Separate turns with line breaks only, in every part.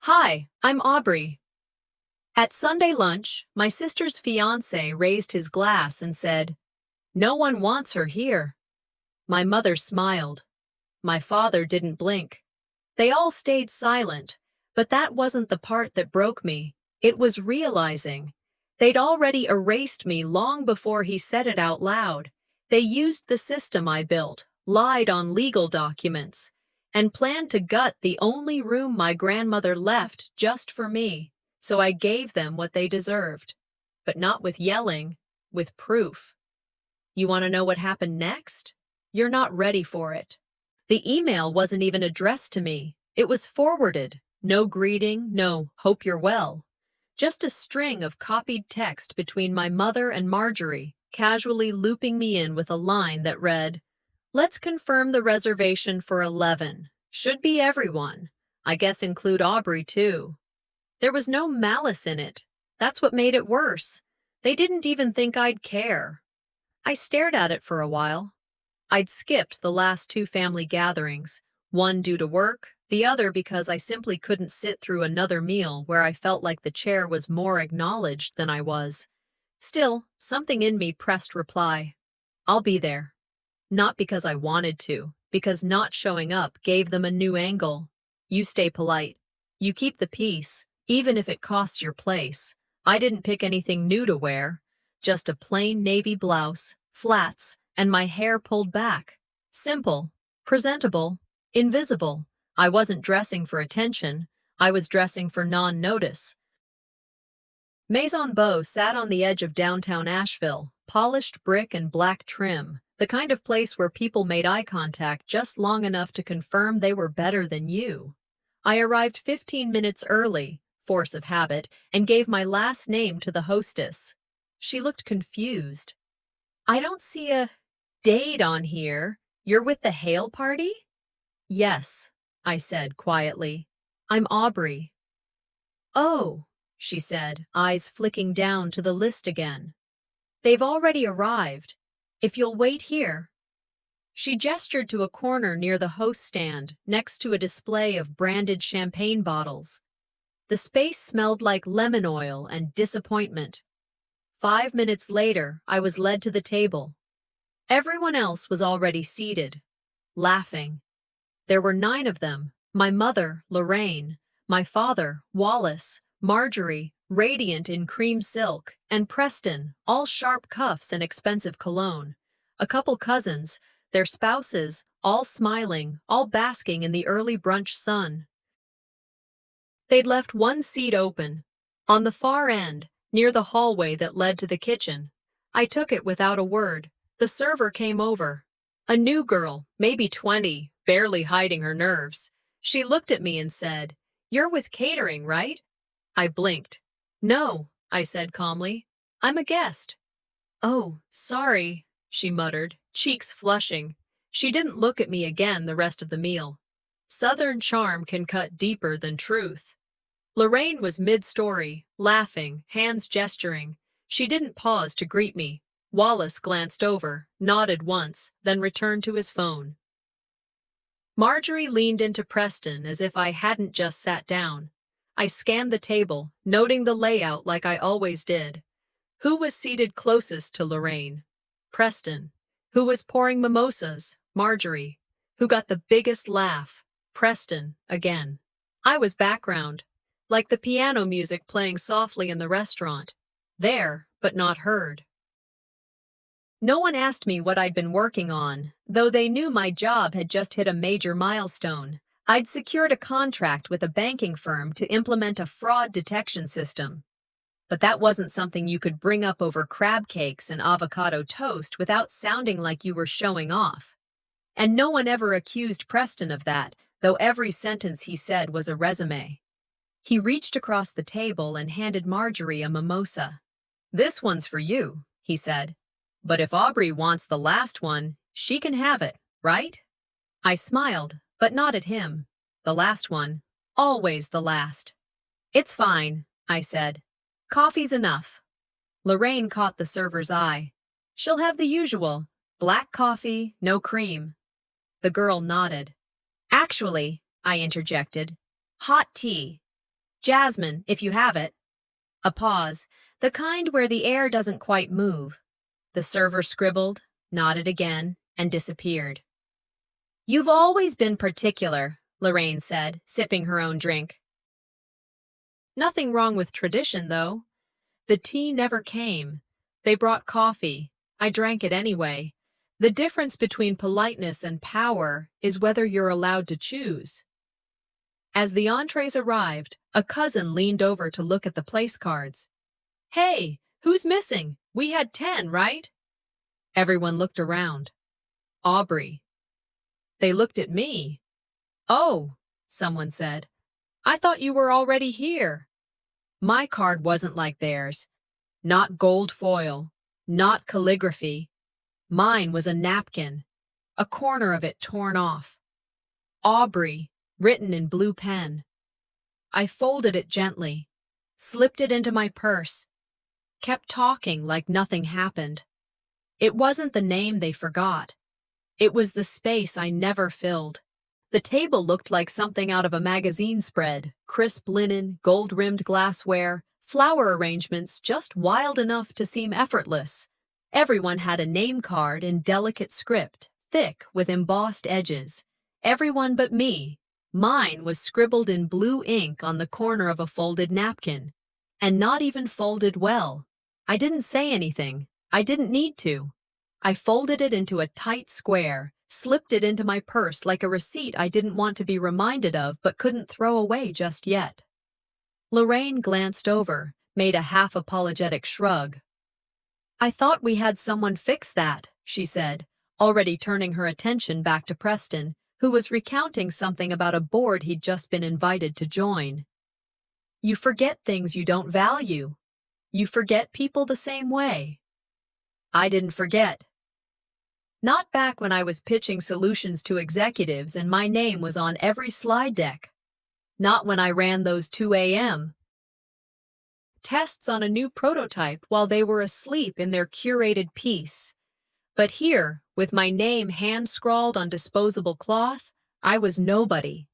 Hi, I'm Aubrey. At Sunday lunch, my sister's fiancé raised his glass and said, "No one wants her here." My mother smiled. My father didn't blink. They all stayed silent, but that wasn't the part that broke me. It was realizing they'd already erased me long before he said it out loud. They used the system I built, lied on legal documents, and planned to gut the only room my grandmother left just for me. So I gave them what they deserved. But not with yelling, with proof. You want to know what happened next? You're not ready for it. The email wasn't even addressed to me. It was forwarded. No greeting, no "hope you're well." Just a string of copied text between my mother and Marjorie, casually looping me in with a line that read, "Let's confirm the reservation for 11. Should be everyone. I guess include Aubrey too." There was no malice in it. That's what made it worse. They didn't even think I'd care. I stared at it for a while. I'd skipped the last two family gatherings, one due to work, the other because I simply couldn't sit through another meal where I felt like the chair was more acknowledged than I was. Still, something in me pressed reply. I'll be there. Not because I wanted to, because not showing up gave them a new angle. You stay polite. You keep the peace, even if it costs your place. I didn't pick anything new to wear. Just a plain navy blouse, flats, and my hair pulled back. Simple, presentable, invisible. I wasn't dressing for attention. I was dressing for non-notice. Maison Beau sat on the edge of downtown Asheville, polished brick and black trim, the kind of place where people made eye contact just long enough to confirm they were better than you. I arrived 15 minutes early, force of habit, and gave my last name to the hostess. She looked confused. "I don't see a date on here. You're with the Hale party?" "Yes," I said quietly. "I'm Aubrey." "Oh," she said, eyes flicking down to the list again. "They've already arrived. If you'll wait here." She gestured to a corner near the host stand, next to a display of branded champagne bottles. The space smelled like lemon oil and disappointment. 5 minutes later, I was led to the table. Everyone else was already seated, laughing. There were 9 of them: my mother, Lorraine, my father, Wallace, Marjorie, radiant in cream silk, and Preston, all sharp cuffs and expensive cologne. A couple cousins, their spouses, all smiling, all basking in the early brunch sun. They'd left one seat open, on the far end, near the hallway that led to the kitchen. I took it without a word. The server came over. A new girl, maybe 20, barely hiding her nerves. She looked at me and said, "You're with catering, right?" I blinked. "No," I said calmly. "I'm a guest." "Oh, sorry," she muttered, cheeks flushing. She didn't look at me again the rest of the meal. Southern charm can cut deeper than truth. Lorraine was mid-story, laughing, hands gesturing. She didn't pause to greet me. Wallace glanced over, nodded once, then returned to his phone. Marjorie leaned into Preston as if I hadn't just sat down. I scanned the table, noting the layout like I always did. Who was seated closest to Lorraine? Preston. Who was pouring mimosas? Marjorie. Who got the biggest laugh? Preston, again. I was background, like the piano music playing softly in the restaurant. There, but not heard. No one asked me what I'd been working on, though they knew my job had just hit a major milestone. I'd secured a contract with a banking firm to implement a fraud detection system. But that wasn't something you could bring up over crab cakes and avocado toast without sounding like you were showing off. And no one ever accused Preston of that, though every sentence he said was a resume. He reached across the table and handed Marjorie a mimosa. "This one's for you," he said. "But if Aubrey wants the last one, she can have it, right?" I smiled, but not at him. The last one. Always the last. "It's fine," I said. "Coffee's enough." Lorraine caught the server's eye. "She'll have the usual. Black coffee, no cream." The girl nodded. "Actually," I interjected, "hot tea." Jasmine, if you have it. A pause, the kind where the air doesn't quite move. The server scribbled, nodded again, and disappeared. You've always been particular, Lorraine said, sipping her own drink. Nothing wrong with tradition, though. The tea never came. They brought coffee. I drank it anyway. The difference between politeness and power is whether you're allowed to choose. As the entrees arrived, a cousin leaned over to look at the place cards. Hey, who's missing? We had 10, right? Everyone looked around. Aubrey. They looked at me. Oh, someone said. I thought you were already here. My card wasn't like theirs. Not gold foil, not calligraphy. Mine was a napkin, a corner of it torn off. Aubrey, written in blue pen. I folded it gently, slipped it into my purse, kept talking like nothing happened. It wasn't the name they forgot. It was the space I never filled. The table looked like something out of a magazine spread, crisp linen, gold-rimmed glassware, flower arrangements just wild enough to seem effortless. Everyone had a name card in delicate script, thick with embossed edges. Everyone but me. Mine was scribbled in blue ink on the corner of a folded napkin. And not even folded well. I didn't say anything. I didn't need to. I folded it into a tight square, slipped it into my purse like a receipt I didn't want to be reminded of but couldn't throw away just yet. Lorraine glanced over, made a half-apologetic shrug. I thought we had someone fix that, she said, already turning her attention back to Preston, who was recounting something about a board he'd just been invited to join. You forget things you don't value. You forget people the same way. I didn't forget. Not back when I was pitching solutions to executives and my name was on every slide deck. Not when I ran those 2 a.m. tests on a new prototype while they were asleep in their curated piece. But here, with my name hand-scrawled on disposable cloth, I was nobody.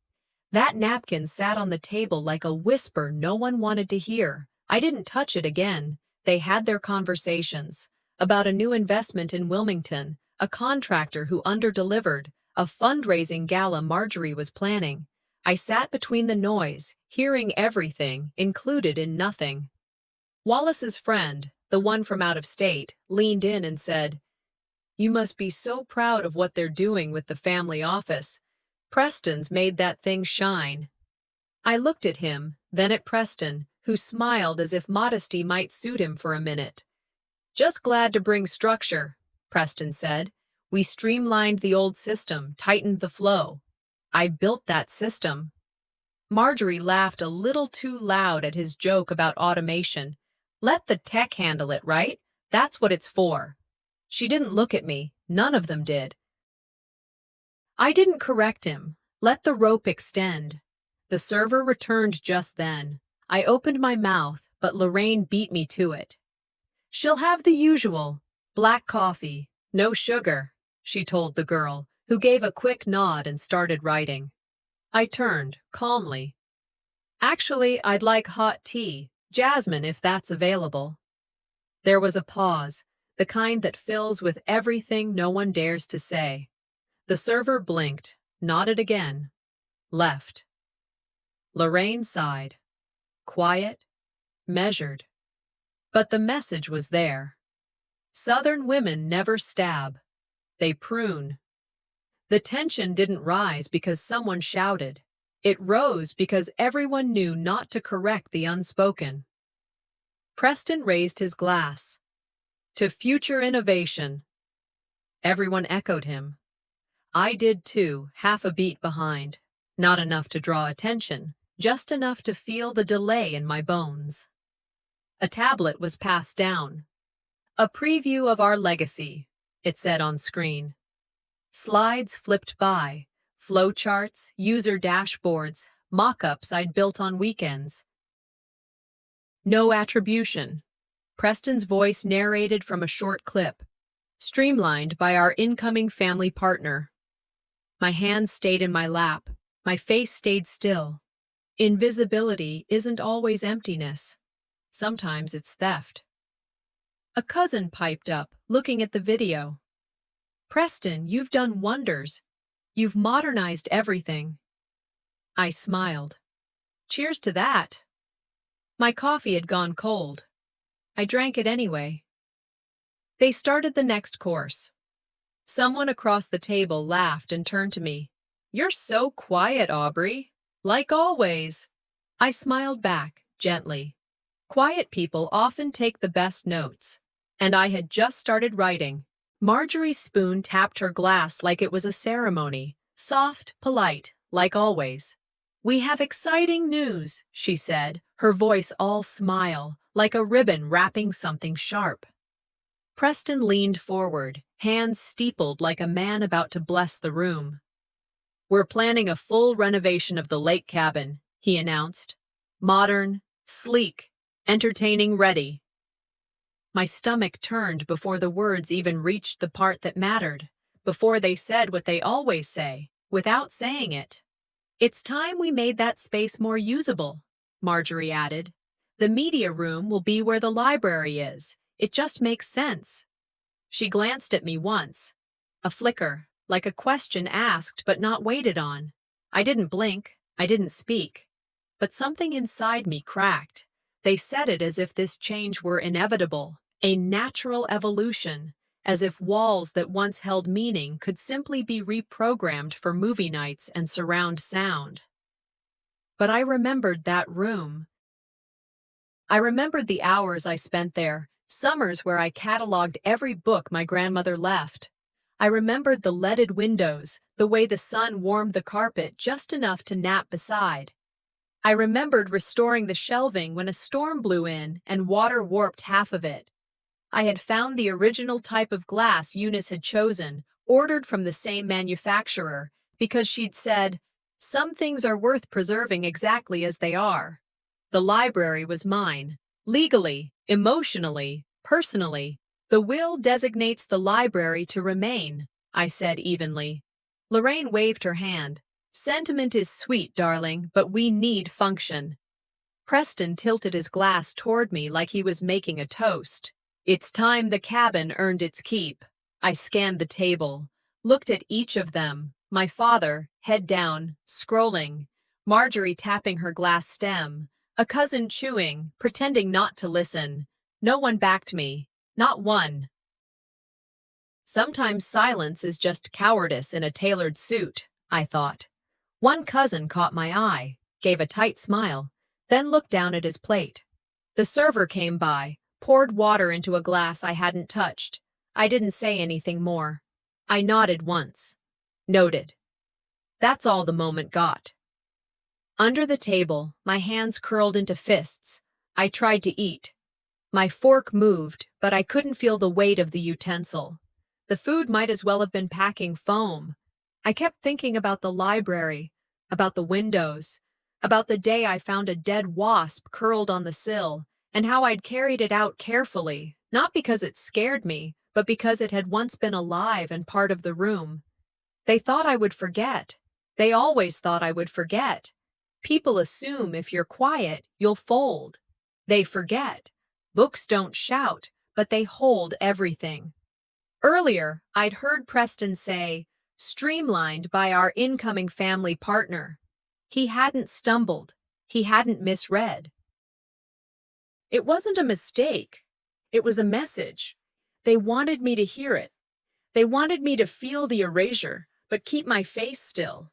That napkin sat on the table like a whisper no one wanted to hear. I didn't touch it again. They had their conversations about a new investment in Wilmington, a contractor who underdelivered, a fundraising gala Marjorie was planning. I sat between the noise, hearing everything, included in nothing. Wallace's friend, the one from out of state, leaned in and said, You must be so proud of what they're doing with the family office. Preston's made that thing shine. I looked at him, then at Preston, who smiled as if modesty might suit him for a minute. Just glad to bring structure, Preston said. We streamlined the old system, tightened the flow. I built that system. Marjorie laughed a little too loud at his joke about automation. Let the tech handle it, right? That's what it's for. She didn't look at me. None of them did. I didn't correct him. Let the rope extend. The server returned just then. I opened my mouth, but Lorraine beat me to it. She'll have the usual. Black coffee. No sugar, she told the girl, who gave a quick nod and started writing. I turned, calmly. Actually, I'd like hot tea. Jasmine, if that's available. There was a pause, the kind that fills with everything no one dares to say. The server blinked, nodded again, left. Lorraine sighed. Quiet, measured. But the message was there. Southern women never stab. They prune. The tension didn't rise because someone shouted. It rose because everyone knew not to correct the unspoken. Preston raised his glass. To future innovation. Everyone echoed him. I did too, half a beat behind. Not enough to draw attention, just enough to feel the delay in my bones. A tablet was passed down. A preview of our legacy, it said on screen. Slides flipped by, flowcharts, user dashboards, mock-ups I'd built on weekends. No attribution. Preston's voice narrated from a short clip, streamlined by our incoming family partner. My hands stayed in my lap. My face stayed still. Invisibility isn't always emptiness. Sometimes it's theft. A cousin piped up, looking at the video. "Preston, you've done wonders. You've modernized everything." I smiled. "Cheers to that." My coffee had gone cold. I drank it anyway. They started the next course. Someone across the table laughed and turned to me. "You're so quiet, Aubrey. Like always." I smiled back, gently. Quiet people often take the best notes. And I had just started writing. Marjorie's spoon tapped her glass like it was a ceremony. Soft, polite, like always. "We have exciting news," she said, her voice all smile, like a ribbon wrapping something sharp. Preston leaned forward, hands steepled like a man about to bless the room. "We're planning a full renovation of the lake cabin," he announced. "Modern, sleek, entertaining ready." My stomach turned before the words even reached the part that mattered, before they said what they always say, without saying it. "It's time we made that space more usable," Marjorie added. "The media room will be where the library is. It just makes sense." She glanced at me once. A flicker, like a question asked but not waited on. I didn't blink, I didn't speak. But something inside me cracked. They said it as if this change were inevitable, a natural evolution, as if walls that once held meaning could simply be reprogrammed for movie nights and surround sound. But I remembered that room. I remembered the hours I spent there, summers where I cataloged every book my grandmother left. I remembered the leaded windows, the way the sun warmed the carpet just enough to nap beside. I remembered restoring the shelving when a storm blew in and water warped half of it. I had found the original type of glass Eunice had chosen, ordered from the same manufacturer, because she'd said, "Some things are worth preserving exactly as they are." The library was mine. Legally, emotionally, personally. "The will designates the library to remain," I said evenly. Lorraine waved her hand. "Sentiment is sweet, darling, but we need function." Preston tilted his glass toward me like he was making a toast. "It's time the cabin earned its keep." I scanned the table, looked at each of them, my father, head down, scrolling, Marjorie tapping her glass stem, a cousin chewing, pretending not to listen. No one backed me. Not one. Sometimes silence is just cowardice in a tailored suit, I thought. One cousin caught my eye, gave a tight smile, then looked down at his plate. The server came by, poured water into a glass I hadn't touched. I didn't say anything more. I nodded once. Noted. That's all the moment got. Under the table, my hands curled into fists. I tried to eat. My fork moved, but I couldn't feel the weight of the utensil. The food might as well have been packing foam. I kept thinking about the library, about the windows, about the day I found a dead wasp curled on the sill, and how I'd carried it out carefully, not because it scared me, but because it had once been alive and part of the room. They thought I would forget. They always thought I would forget. People assume if you're quiet, you'll fold. They forget. Books don't shout, but they hold everything. Earlier, I'd heard Preston say, "Streamlined by our incoming family partner." He hadn't stumbled. He hadn't misread. It wasn't a mistake. It was a message. They wanted me to hear it. They wanted me to feel the erasure, but keep my face still.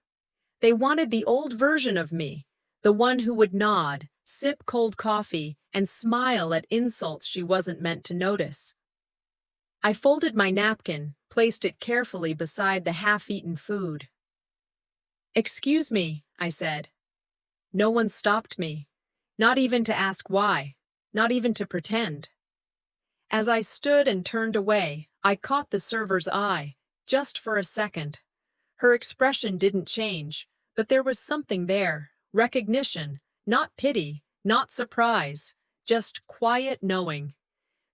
They wanted the old version of me, the one who would nod, sip cold coffee, and smile at insults she wasn't meant to notice. I folded my napkin, placed it carefully beside the half-eaten food. "Excuse me," I said. No one stopped me, not even to ask why, not even to pretend. As I stood and turned away, I caught the server's eye, just for a second. Her expression didn't change, but there was something there, recognition, not pity, not surprise, just quiet knowing.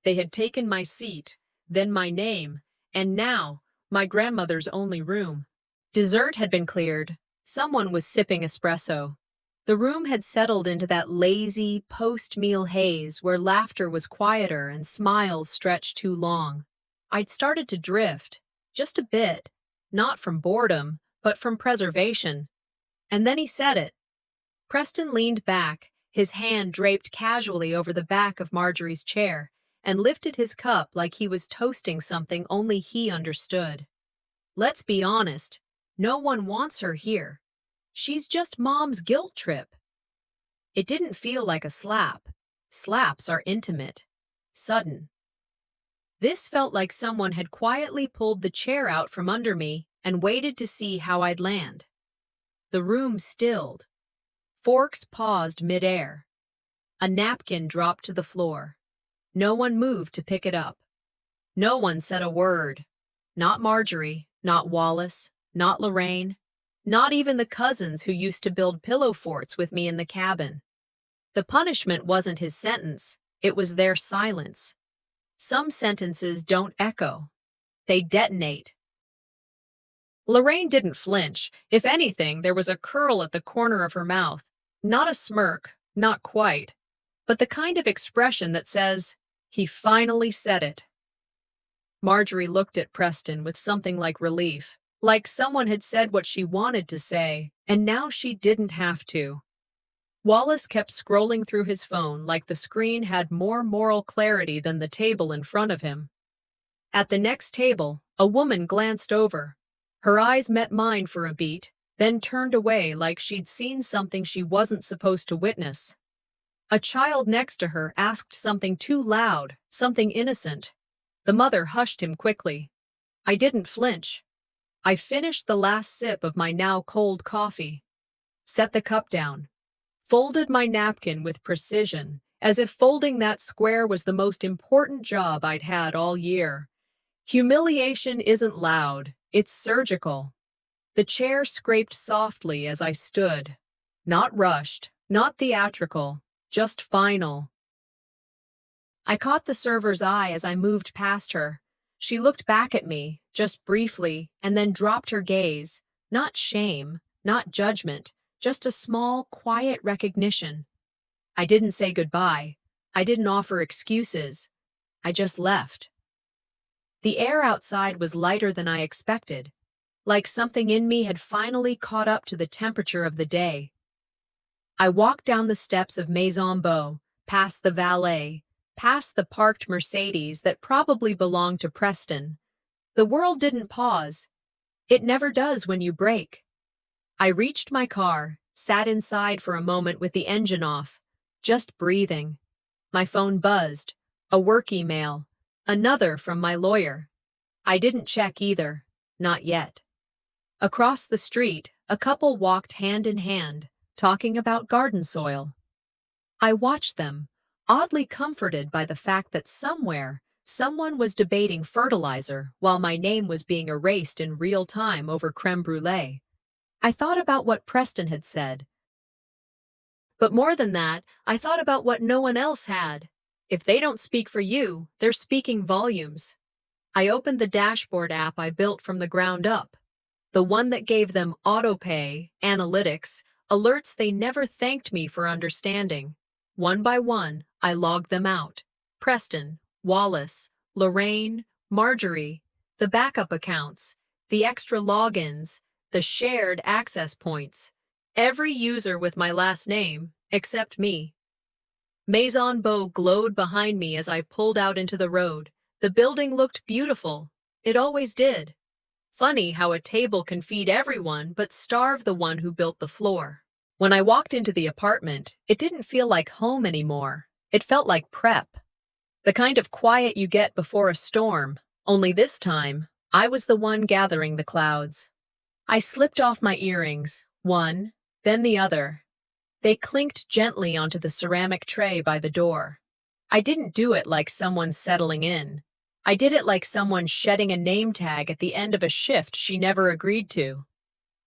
They had taken my seat, then my name, and now, my grandmother's only room. Dessert had been cleared. Someone was sipping espresso. The room had settled into that lazy, post-meal haze where laughter was quieter and smiles stretched too long. I'd started to drift, just a bit, not from boredom, but from preservation. And then he said it. Preston leaned back, his hand draped casually over the back of Marjorie's chair, and lifted his cup like he was toasting something only he understood. Let's be honest, no one wants her here. She's just Mom's guilt trip. It didn't feel like a slap. Slaps are intimate, sudden. This felt like someone had quietly pulled the chair out from under me and waited to see how I'd land. The room stilled. Forks paused midair. A napkin dropped to the floor. No one moved to pick it up. No one said a word. Not Marjorie, not Wallace, not Lorraine, not even the cousins who used to build pillow forts with me in the cabin. The punishment wasn't his sentence, it was their silence. Some sentences don't echo. They detonate. Lorraine didn't flinch. If anything, there was a curl at the corner of her mouth. Not a smirk, not quite, but the kind of expression that says, "He finally said it." Marjorie looked at Preston with something like relief, like someone had said what she wanted to say, and now she didn't have to. Wallace kept scrolling through his phone like the screen had more moral clarity than the table in front of him. At the next table, a woman glanced over. Her eyes met mine for a beat, then turned away like she'd seen something she wasn't supposed to witness. A child next to her asked something too loud, something innocent. The mother hushed him quickly. I didn't flinch. I finished the last sip of my now cold coffee, set the cup down, folded my napkin with precision, as if folding that square was the most important job I'd had all year. Humiliation isn't loud, it's surgical. The chair scraped softly as I stood. Not rushed, not theatrical, just final. I caught the server's eye as I moved past her. She looked back at me, just briefly, and then dropped her gaze. Not shame, not judgment, just a small, quiet recognition. I didn't say goodbye. I didn't offer excuses. I just left. The air outside was lighter than I expected, like something in me had finally caught up to the temperature of the day. I walked down the steps of Maison Beau, past the valet, past the parked Mercedes that probably belonged to Preston. The world didn't pause. It never does when you break. I reached my car, sat inside for a moment with the engine off, just breathing. My phone buzzed. A work email. Another from my lawyer. I didn't check either. Not yet. Across the street, a couple walked hand in hand, talking about garden soil. I watched them, oddly comforted by the fact that somewhere, someone was debating fertilizer while my name was being erased in real time over crème brûlée. I thought about what Preston had said. But more than that, I thought about what no one else had. If they don't speak for you, they're speaking volumes. I opened the dashboard app I built from the ground up. The one that gave them autopay, analytics, alerts they never thanked me for understanding. One by one, I logged them out. Preston, Wallace, Lorraine, Marjorie, the backup accounts, the extra logins, the shared access points. Every user with my last name, except me. Maison Beau glowed behind me as I pulled out into the road. The building looked beautiful. It always did. Funny how a table can feed everyone but starve the one who built the floor. When I walked into the apartment, it didn't feel like home anymore. It felt like prep. The kind of quiet you get before a storm, only this time, I was the one gathering the clouds. I slipped off my earrings, one, then the other. They clinked gently onto the ceramic tray by the door. I didn't do it like someone settling in. I did it like someone shedding a name tag at the end of a shift she never agreed to.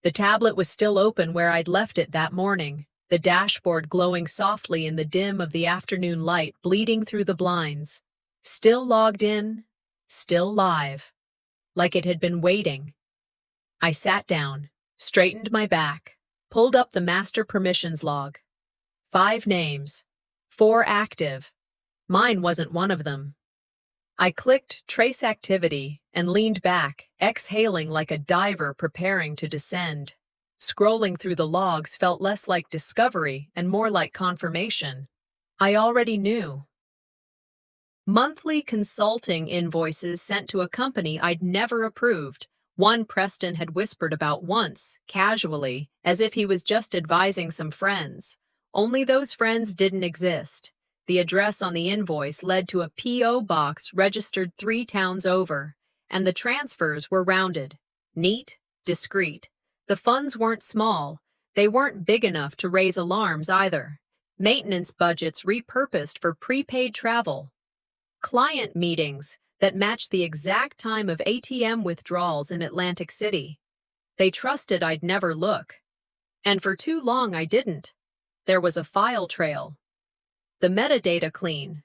The tablet was still open where I'd left it that morning, the dashboard glowing softly in the dim of the afternoon light bleeding through the blinds. Still logged in, still live, like it had been waiting. I sat down, straightened my back. Pulled up the master permissions log. 5 names. 4 active. Mine wasn't one of them. I clicked Trace Activity and leaned back, exhaling like a diver preparing to descend. Scrolling through the logs felt less like discovery and more like confirmation. I already knew. Monthly consulting invoices sent to a company I'd never approved. One Preston had whispered about once, casually, as if he was just advising some friends. Only those friends didn't exist. The address on the invoice led to a P.O. box registered 3 towns over, and the transfers were rounded. Neat, discreet. The funds weren't small. They weren't big enough to raise alarms either. Maintenance budgets repurposed for prepaid travel. Client meetings that matched the exact time of ATM withdrawals in Atlantic City. They trusted I'd never look. And for too long I didn't. There was a file trail. The metadata clean.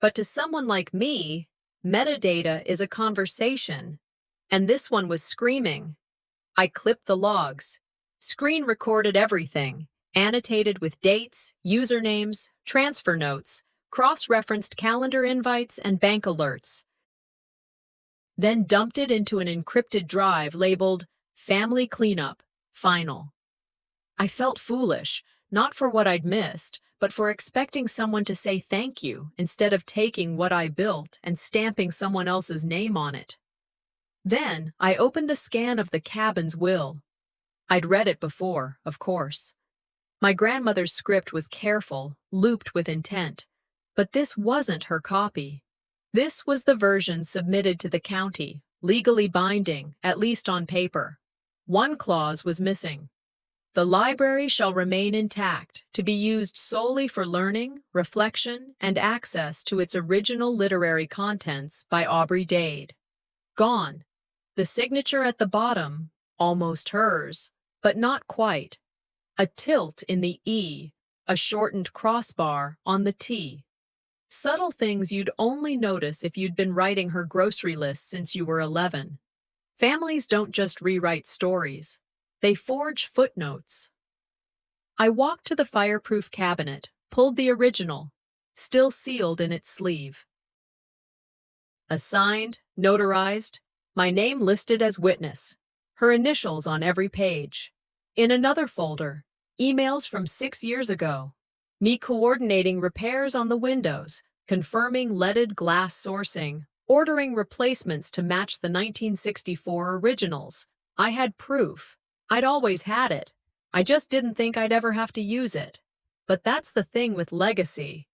But to someone like me, metadata is a conversation. And this one was screaming. I clipped the logs. Screen recorded everything, annotated with dates, usernames, transfer notes, cross-referenced calendar invites and bank alerts. Then dumped it into an encrypted drive labeled Family Cleanup, Final. I felt foolish, not for what I'd missed, but for expecting someone to say thank you instead of taking what I built and stamping someone else's name on it. Then I opened the scan of the cabin's will. I'd read it before, of course. My grandmother's script was careful, looped with intent, but this wasn't her copy. This was the version submitted to the county, legally binding, at least on paper. One clause was missing. The library shall remain intact, to be used solely for learning, reflection, and access to its original literary contents by Aubrey. Gone. The signature at the bottom, almost hers, but not quite. A tilt in the E, a shortened crossbar on the T. Subtle things you'd only notice if you'd been writing her grocery list since you were 11. Families don't just rewrite stories. They forge footnotes. I walked to the fireproof cabinet, pulled the original, still sealed in its sleeve. Assigned, notarized, my name listed as witness, her initials on every page. In another folder, emails from 6 years ago. Me coordinating repairs on the windows, confirming leaded glass sourcing, ordering replacements to match the 1964 originals. I had proof. I'd always had it. I just didn't think I'd ever have to use it. But that's the thing with legacy.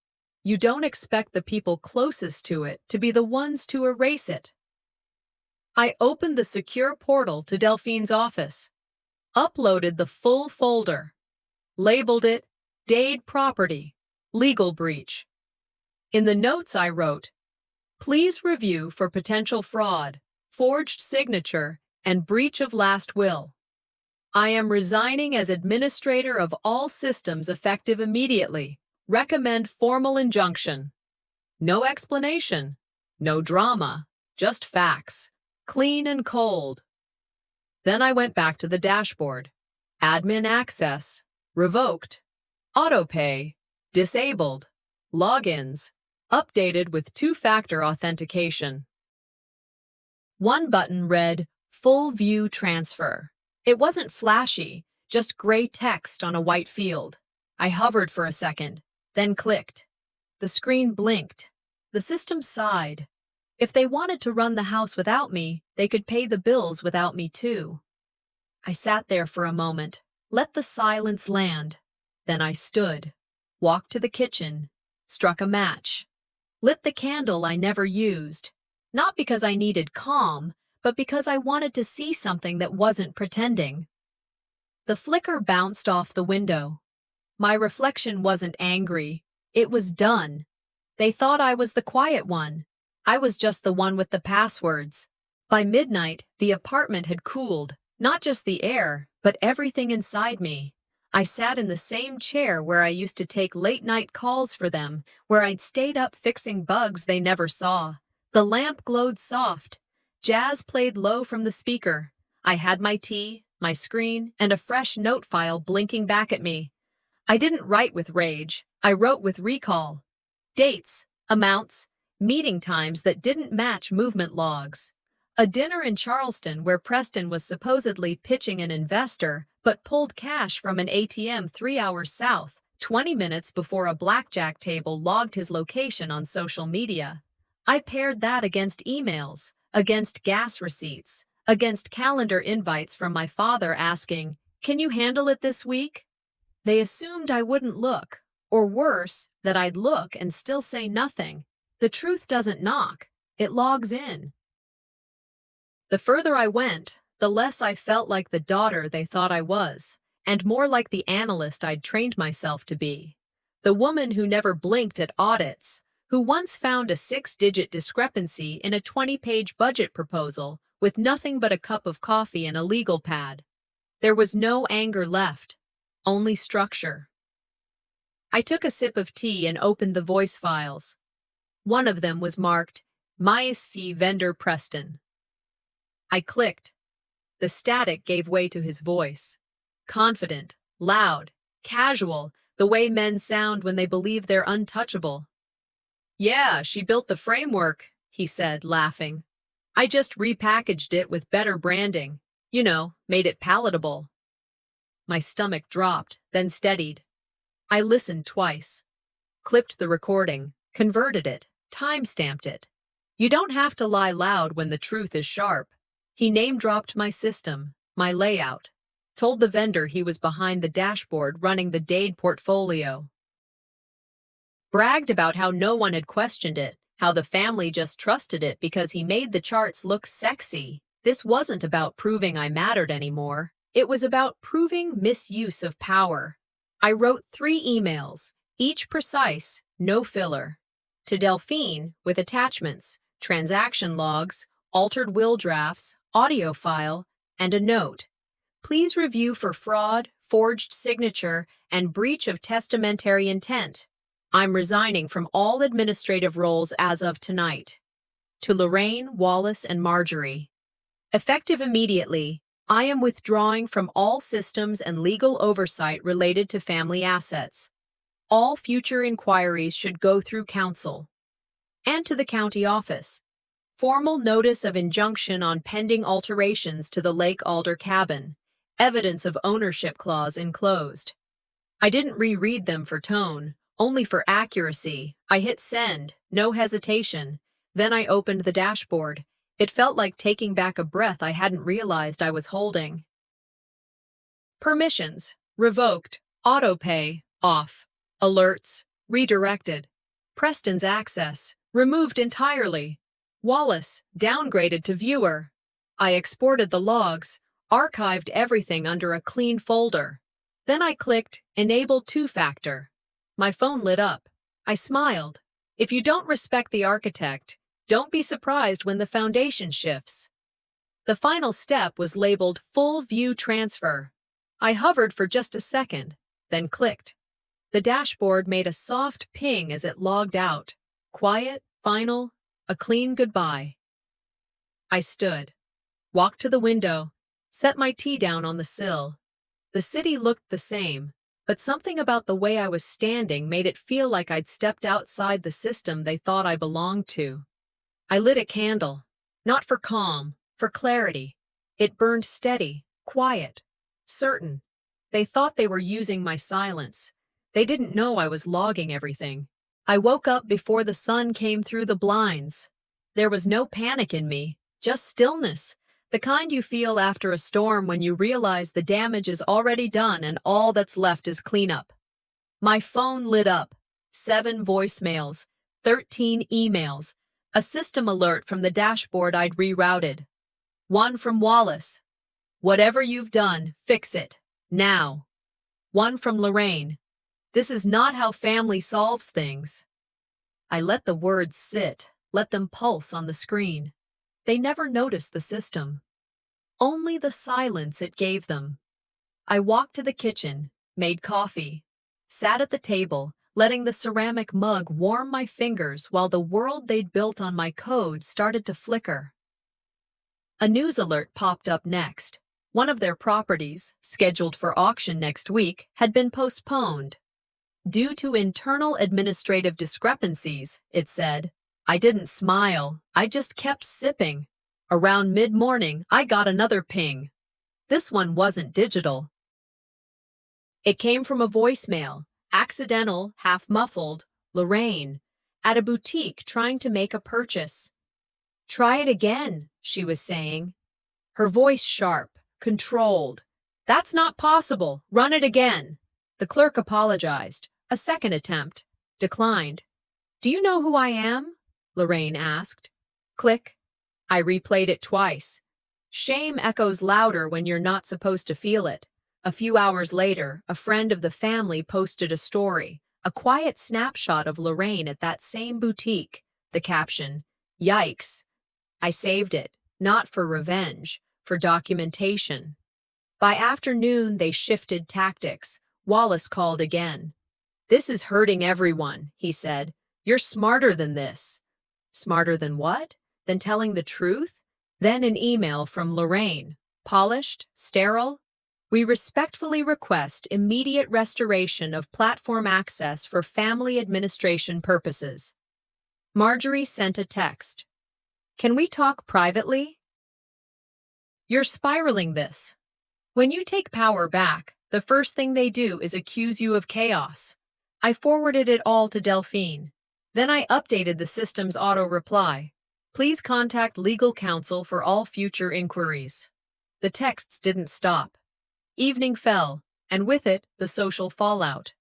You don't expect the people closest to it to be the ones to erase it. I opened the secure portal to Delphine's office, uploaded the full folder, labeled it Dade Property, Legal Breach. In the notes I wrote, please review for potential fraud, forged signature, and breach of last will. I am resigning as administrator of all systems effective immediately. Recommend formal injunction. No explanation, no drama, just facts, clean and cold. Then I went back to the dashboard. Admin access, revoked. Autopay, disabled. Logins, updated with 2-factor authentication. One button read, Full View Transfer. It wasn't flashy, just gray text on a white field. I hovered for a second, then clicked. The screen blinked. The system sighed. If they wanted to run the house without me, they could pay the bills without me too. I sat there for a moment, let the silence land. Then I stood, walked to the kitchen, struck a match, lit the candle I never used, not because I needed calm, but because I wanted to see something that wasn't pretending. The flicker bounced off the window. My reflection wasn't angry. It was done. They thought I was the quiet one. I was just the one with the passwords. By midnight, the apartment had cooled, not just the air, but everything inside me. I sat in the same chair where I used to take late-night calls for them, where I'd stayed up fixing bugs they never saw. The lamp glowed soft. Jazz played low from the speaker. I had my tea, my screen, and a fresh note file blinking back at me. I didn't write with rage. I wrote with recall. Dates, amounts, meeting times that didn't match movement logs. A dinner in Charleston where Preston was supposedly pitching an investor but pulled cash from an ATM 3 hours south, 20 minutes before a blackjack table logged his location on social media. I paired that against emails, against gas receipts, against calendar invites from my father asking, "Can you handle it this week?" They assumed I wouldn't look, or worse, that I'd look and still say nothing. The truth doesn't knock, it logs in. The further I went, the less I felt like the daughter they thought I was, and more like the analyst I'd trained myself to be. The woman who never blinked at audits, who once found a 6-digit discrepancy in a 20-page budget proposal with nothing but a cup of coffee and a legal pad. There was no anger left, only structure. I took a sip of tea and opened the voice files. One of them was marked, "Myc Vendor Preston." I clicked. The static gave way to his voice. Confident, loud, casual, the way men sound when they believe they're untouchable. "Yeah, she built the framework," he said, laughing. "I just repackaged it with better branding. Made it palatable." My stomach dropped, then steadied. I listened twice. Clipped the recording, converted it, time-stamped it. You don't have to lie loud when the truth is sharp. He name-dropped my system, my layout. Told the vendor he was behind the dashboard running the Dade portfolio. Bragged about how no one had questioned it, how the family just trusted it because he made the charts look sexy. This wasn't about proving I mattered anymore. It was about proving misuse of power. I wrote 3 emails, each precise, no filler. To Delphine, with attachments, transaction logs, altered will drafts, audio file, and a note. Please review for fraud, forged signature, and breach of testamentary intent. I'm resigning from all administrative roles as of tonight. To Lorraine, Wallace, and Marjorie. Effective immediately, I am withdrawing from all systems and legal oversight related to family assets. All future inquiries should go through counsel. And to the county office. Formal notice of injunction on pending alterations to the Lake Alder cabin. Evidence of ownership clause enclosed. I didn't reread them for tone, only for accuracy. I hit send, no hesitation. Then I opened the dashboard. It felt like taking back a breath I hadn't realized I was holding. Permissions, revoked. Autopay, off. Alerts, redirected. Preston's access, removed entirely. Wallace, downgraded to viewer. I exported the logs, archived everything under a clean folder. Then I clicked Enable 2-Factor. My phone lit up. I smiled. If you don't respect the architect, don't be surprised when the foundation shifts. The final step was labeled Full View Transfer. I hovered for just a second, then clicked. The dashboard made a soft ping as it logged out. Quiet, final, a clean goodbye. I stood, walked to the window, set my tea down on the sill. The city looked the same, but something about the way I was standing made it feel like I'd stepped outside the system they thought I belonged to. I lit a candle, not for calm, for clarity. It burned steady, quiet, certain. They thought they were using my silence. They didn't know I was logging everything. I woke up before the sun came through the blinds. There was no panic in me, just stillness, the kind you feel after a storm when you realize the damage is already done and all that's left is cleanup. My phone lit up. 7 voicemails, 13 emails, a system alert from the dashboard I'd rerouted. One from Wallace. "Whatever you've done, fix it. Now." One from Lorraine. "This is not how family solves things." I let the words sit, let them pulse on the screen. They never noticed the system. Only the silence it gave them. I walked to the kitchen, made coffee, sat at the table, letting the ceramic mug warm my fingers while the world they'd built on my code started to flicker. A news alert popped up next. One of their properties, scheduled for auction next week, had been postponed. Due to internal administrative discrepancies, it said. I didn't smile, I just kept sipping. Around mid-morning, I got another ping. This one wasn't digital. It came from a voicemail, accidental, half-muffled, Lorraine, at a boutique trying to make a purchase. Try it again, she was saying. Her voice sharp, controlled. That's not possible. Run it again. The clerk apologized. A second attempt. Declined. Do you know who I am? Lorraine asked. Click. I replayed it twice. Shame echoes louder when you're not supposed to feel it. A few hours later, a friend of the family posted a story, a quiet snapshot of Lorraine at that same boutique. The caption, Yikes. I saved it, not for revenge, for documentation. By afternoon, they shifted tactics. Wallace called again. This is hurting everyone, he said. You're smarter than this. Smarter than what? Than telling the truth? Then an email from Lorraine. Polished? Sterile? We respectfully request immediate restoration of platform access for family administration purposes. Marjorie sent a text. Can we talk privately? You're spiraling this. When you take power back, the first thing they do is accuse you of chaos. I forwarded it all to Delphine. Then I updated the system's auto-reply. Please contact legal counsel for all future inquiries. The texts didn't stop. Evening fell, and with it, the social fallout.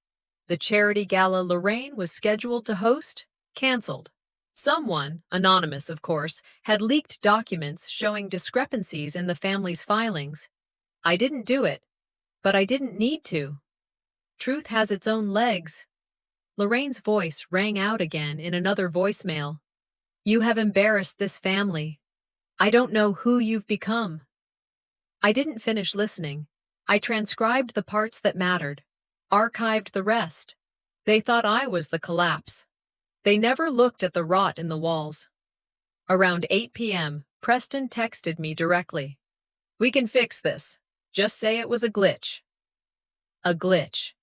The charity gala Lorraine was scheduled to host, canceled. Someone, anonymous of course, had leaked documents showing discrepancies in the family's filings. I didn't do it, but I didn't need to. Truth has its own legs. Lorraine's voice rang out again in another voicemail. You have embarrassed this family. I don't know who you've become. I didn't finish listening. I transcribed the parts that mattered, archived the rest. They thought I was the collapse. They never looked at the rot in the walls. Around 8 p.m., Preston texted me directly. We can fix this. Just say it was a glitch. A glitch.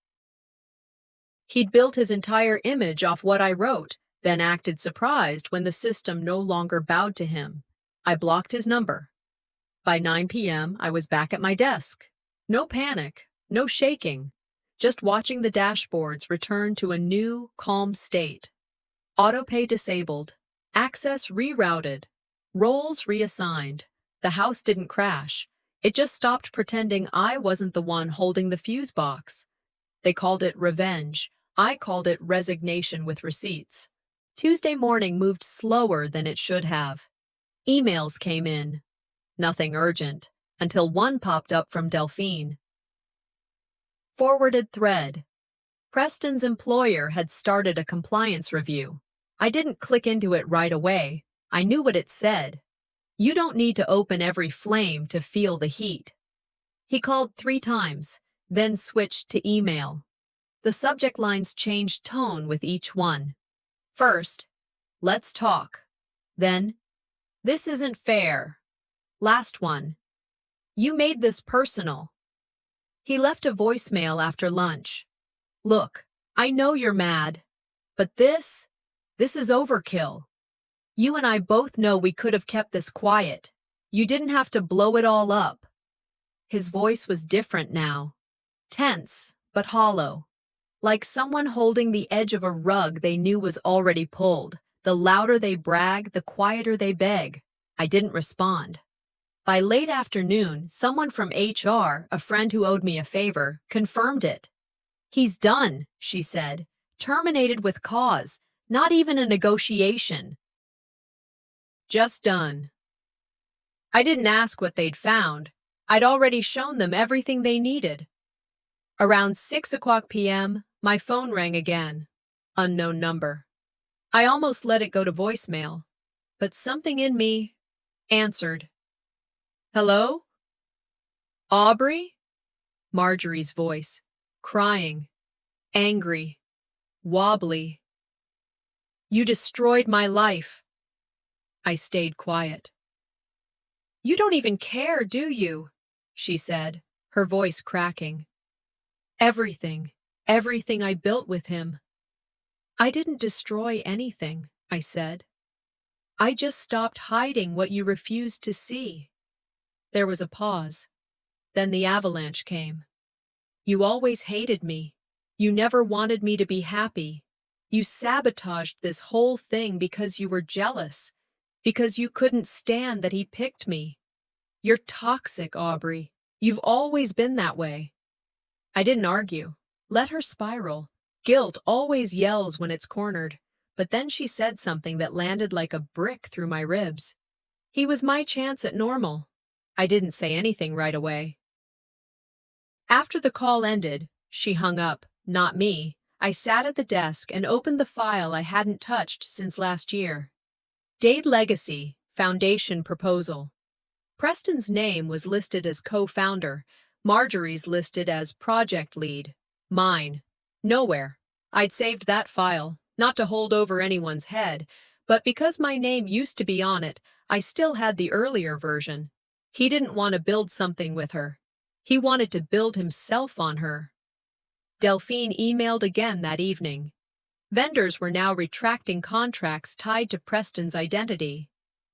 He'd built his entire image off what I wrote, then acted surprised when the system no longer bowed to him. I blocked his number. By 9 p.m., I was back at my desk. No panic, no shaking, just watching the dashboards return to a new, calm state. Autopay disabled, access rerouted, roles reassigned. The house didn't crash. It just stopped pretending I wasn't the one holding the fuse box. They called it revenge. I called it resignation with receipts. Tuesday morning moved slower than it should have. Emails came in. Nothing urgent, until one popped up from Delphine. Forwarded thread. Preston's employer had started a compliance review. I didn't click into it right away. I knew what it said. You don't need to open every flame to feel the heat. He called 3 times, then switched to email. The subject lines changed tone with each one. First, let's talk. Then, this isn't fair. Last one, you made this personal. He left a voicemail after lunch. Look, I know you're mad, but this is overkill. You and I both know we could have kept this quiet. You didn't have to blow it all up. His voice was different now. Tense, but hollow. Like someone holding the edge of a rug they knew was already pulled. The louder they brag, the quieter they beg. I didn't respond. By late afternoon, someone from HR, a friend who owed me a favor, confirmed it. He's done, she said. Terminated with cause. Not even a negotiation. Just done. I didn't ask what they'd found. I'd already shown them everything they needed. Around 6 o'clock p.m., my phone rang again. Unknown number. I almost let it go to voicemail, but something in me answered. Hello? Aubrey? Marjorie's voice, crying, angry, wobbly. You destroyed my life. I stayed quiet. You don't even care, do you? she said, her voice cracking. Everything, everything I built with him. I didn't destroy anything, I said. I just stopped hiding what you refused to see. There was a pause. Then the avalanche came. You always hated me. You never wanted me to be happy. You sabotaged this whole thing because you were jealous, because you couldn't stand that he picked me. You're toxic, Aubrey. You've always been that way. I didn't argue. Let her spiral. Guilt always yells when it's cornered. But then she said something that landed like a brick through my ribs. He was my chance at normal. I didn't say anything right away. After the call ended, she hung up, not me. I sat at the desk and opened the file I hadn't touched since last year. Date Legacy, Foundation Proposal. Preston's name was listed as co-founder, Marjorie's listed as project lead. Mine. Nowhere. I'd saved that file, not to hold over anyone's head, but because my name used to be on it, I still had the earlier version. He didn't want to build something with her. He wanted to build himself on her. Delphine emailed again that evening. Vendors were now retracting contracts tied to Preston's identity.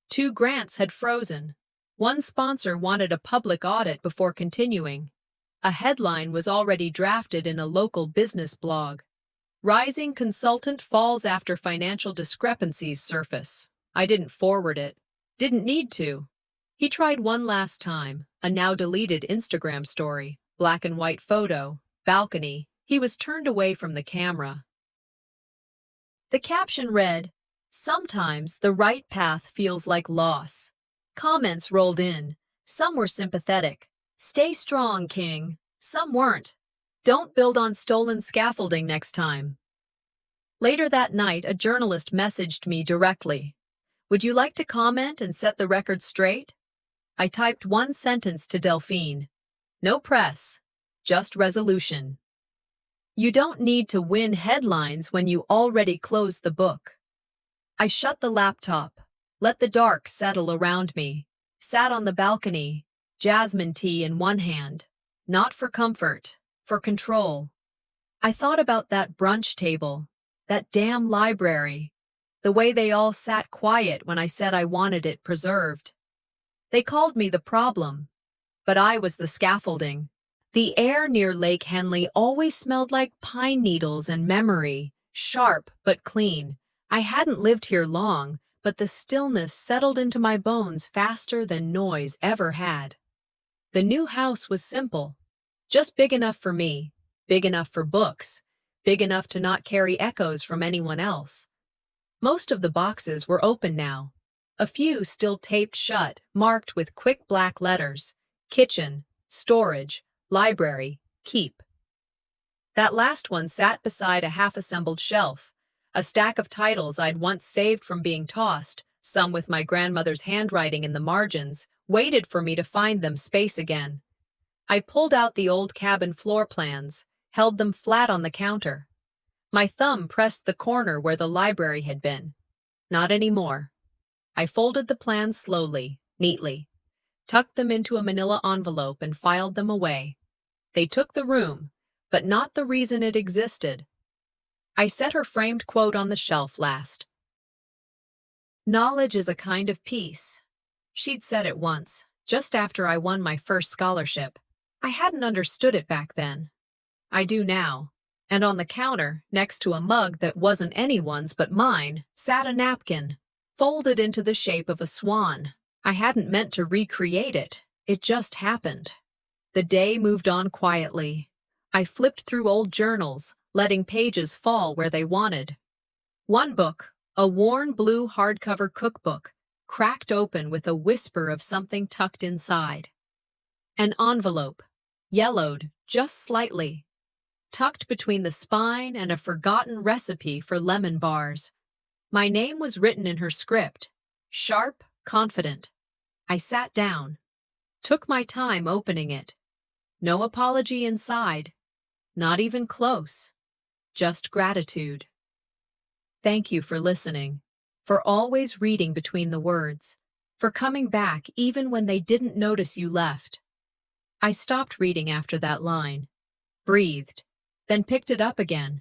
2 grants had frozen. One sponsor wanted a public audit before continuing. A headline was already drafted in a local business blog. Rising consultant falls after financial discrepancies surface. I didn't forward it. Didn't need to. He tried one last time, a now deleted Instagram story, black and white photo, balcony. He was turned away from the camera. The caption read, "Sometimes the right path feels like loss." Comments rolled in. Some were sympathetic. "Stay strong, King." Some weren't. "Don't build on stolen scaffolding next time." Later that night, a journalist messaged me directly. "Would you like to comment and set the record straight?" I typed one sentence to Delphine. "No press, just resolution." You don't need to win headlines when you already closed the book. I shut the laptop, let the dark settle around me, sat on the balcony, jasmine tea in one hand, not for comfort, for control. I thought about that brunch table, that damn library, the way they all sat quiet when I said I wanted it preserved. They called me the problem, but I was the scaffolding. The air near Lake Henley always smelled like pine needles and memory, sharp but clean. I hadn't lived here long, but the stillness settled into my bones faster than noise ever had. The new house was simple, just big enough for me, big enough for books, big enough to not carry echoes from anyone else. Most of the boxes were open now. A few still taped shut, marked with quick black letters: kitchen, storage, library, keep. That last one sat beside a half-assembled shelf, a stack of titles I'd once saved from being tossed, some with my grandmother's handwriting in the margins, waited for me to find them space again. I pulled out the old cabin floor plans, held them flat on the counter. My thumb pressed the corner where the library had been. Not anymore. I folded the plans slowly, neatly, tucked them into a manila envelope and filed them away. They took the room, but not the reason it existed. I set her framed quote on the shelf last. "Knowledge is a kind of peace." She'd said it once, just after I won my first scholarship. I hadn't understood it back then. I do now. And on the counter, next to a mug that wasn't anyone's but mine, sat a napkin, folded into the shape of a swan. I hadn't meant to recreate it. It just happened. The day moved on quietly. I flipped through old journals, letting pages fall where they wanted. One book, a worn blue hardcover cookbook, cracked open with a whisper of something tucked inside. An envelope, yellowed just slightly, tucked between the spine and a forgotten recipe for lemon bars. My name was written in her script, sharp, confident. I sat down, took my time opening it. No apology inside, not even close, just gratitude. Thank you for listening, for always reading between the words, for coming back even when they didn't notice you left. I stopped reading after that line, breathed, then picked it up again.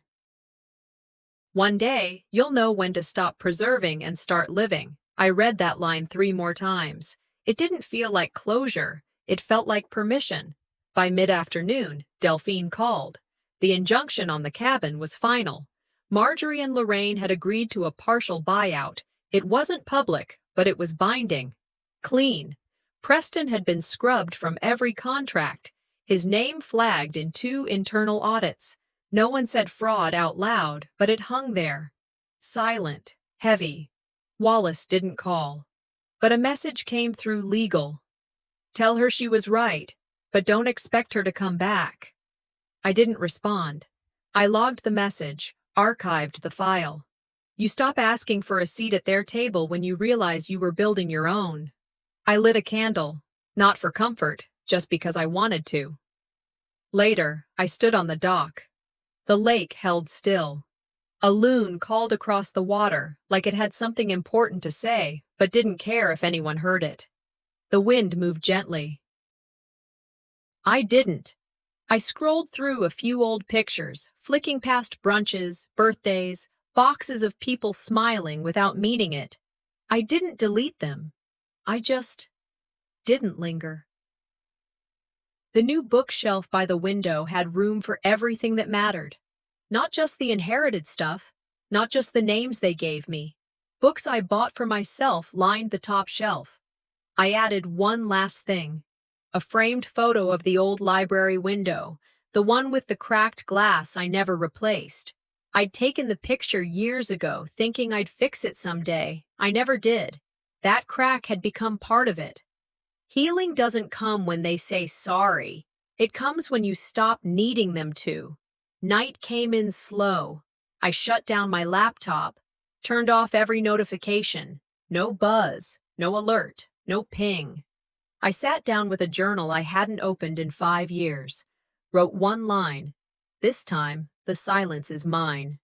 One day, you'll know when to stop preserving and start living. I read that line 3 more times. It didn't feel like closure. It felt like permission. By mid-afternoon, Delphine called. The injunction on the cabin was final. Marjorie and Lorraine had agreed to a partial buyout. It wasn't public, but it was binding. Clean. Preston had been scrubbed from every contract. His name flagged in 2 internal audits. No one said fraud out loud, but it hung there. Silent, heavy. Wallace didn't call. But a message came through legal. Tell her she was right, but don't expect her to come back. I didn't respond. I logged the message, archived the file. You stop asking for a seat at their table when you realize you were building your own. I lit a candle, not for comfort, just because I wanted to. Later, I stood on the dock. The lake held still. A loon called across the water, like it had something important to say, but didn't care if anyone heard it. The wind moved gently. I didn't. I scrolled through a few old pictures, flicking past brunches, birthdays, boxes of people smiling without meaning it. I didn't delete them. I just didn't linger. The new bookshelf by the window had room for everything that mattered. Not just the inherited stuff, not just the names they gave me. Books I bought for myself lined the top shelf. I added one last thing. A framed photo of the old library window, the one with the cracked glass I never replaced. I'd taken the picture years ago, thinking I'd fix it someday. I never did. That crack had become part of it. Healing doesn't come when they say sorry. It comes when you stop needing them to. Night came in slow. I shut down my laptop, turned off every notification. No buzz, no alert, no ping. I sat down with a journal I hadn't opened in 5 years. Wrote one line. This time, the silence is mine.